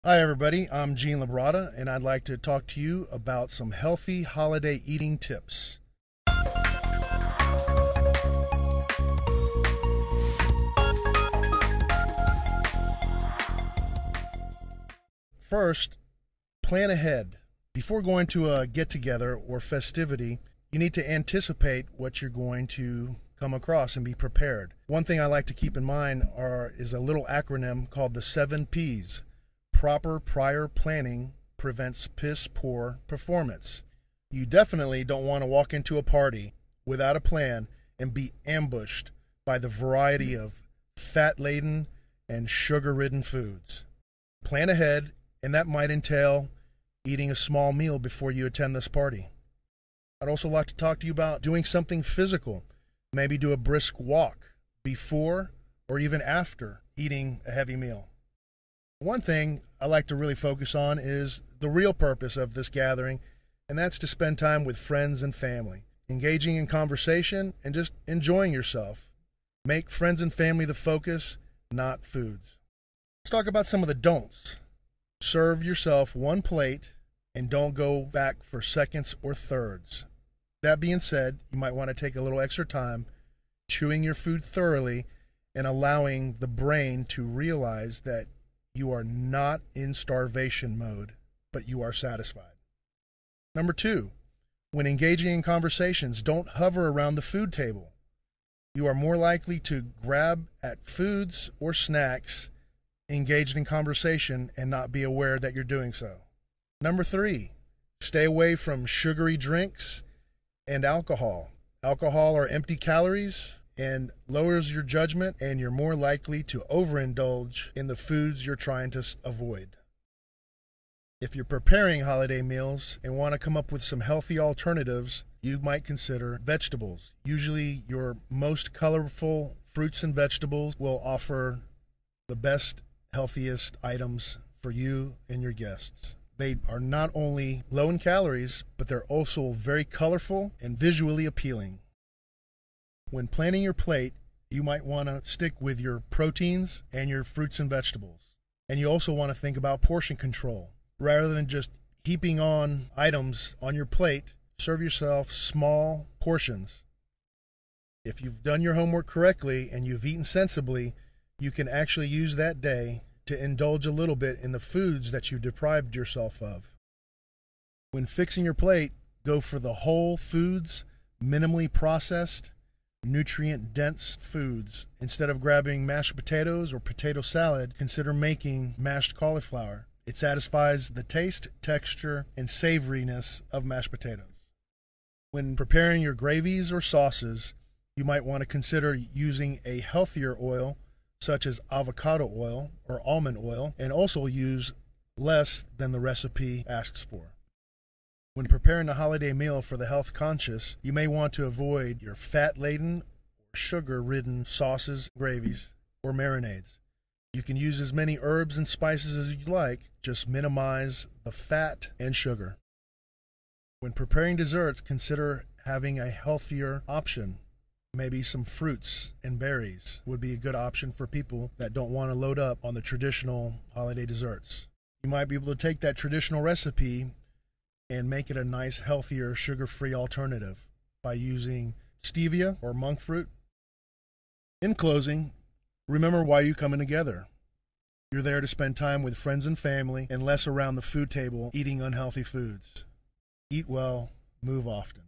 Hi everybody, I'm Gene Labrada and I'd like to talk to you about some healthy holiday eating tips. First, plan ahead. Before going to a get-together or festivity, you need to anticipate what you're going to come across and be prepared. One thing I like to keep in mind is a little acronym called the 7 Ps. Proper prior planning prevents piss-poor performance. You definitely don't want to walk into a party without a plan and be ambushed by the variety of fat-laden and sugar-ridden foods. Plan ahead, and that might entail eating a small meal before you attend this party. I'd also like to talk to you about doing something physical. Maybe do a brisk walk before or even after eating a heavy meal. One thing I like to really focus on is the real purpose of this gathering, and that's to spend time with friends and family, engaging in conversation and just enjoying yourself. Make friends and family the focus, not foods. Let's talk about some of the don'ts. Serve yourself one plate and don't go back for seconds or thirds. That being said, you might want to take a little extra time chewing your food thoroughly and allowing the brain to realize that you are not in starvation mode, but you are satisfied. Number 2, when engaging in conversations, don't hover around the food table. You are more likely to grab at foods or snacks engaged in conversation and not be aware that you're doing so. Number 3, stay away from sugary drinks and alcohol. Alcohol are empty calories and lowers your judgment, and you're more likely to overindulge in the foods you're trying to avoid. If you're preparing holiday meals and want to come up with some healthy alternatives, you might consider vegetables. Usually your most colorful fruits and vegetables will offer the best, healthiest items for you and your guests. They are not only low in calories, but they're also very colorful and visually appealing. When planning your plate, you might want to stick with your proteins and your fruits and vegetables. And you also want to think about portion control. Rather than just heaping on items on your plate, serve yourself small portions. If you've done your homework correctly and you've eaten sensibly, you can actually use that day to indulge a little bit in the foods that you deprived yourself of. When fixing your plate, go for the whole foods, minimally processed, nutrient-dense foods. Instead of grabbing mashed potatoes or potato salad, consider making mashed cauliflower. It satisfies the taste, texture, and savoriness of mashed potatoes. When preparing your gravies or sauces, you might want to consider using a healthier oil, such as avocado oil or almond oil, and also use less than the recipe asks for. When preparing a holiday meal for the health conscious, you may want to avoid your fat-laden or sugar-ridden sauces, gravies, or marinades. You can use as many herbs and spices as you like, just minimize the fat and sugar. When preparing desserts, consider having a healthier option. Maybe some fruits and berries would be a good option for people that don't want to load up on the traditional holiday desserts. You might be able to take that traditional recipe and make it a nice, healthier, sugar-free alternative by using stevia or monk fruit. In closing, remember why you're coming together. You're there to spend time with friends and family and less around the food table eating unhealthy foods. Eat well, move often.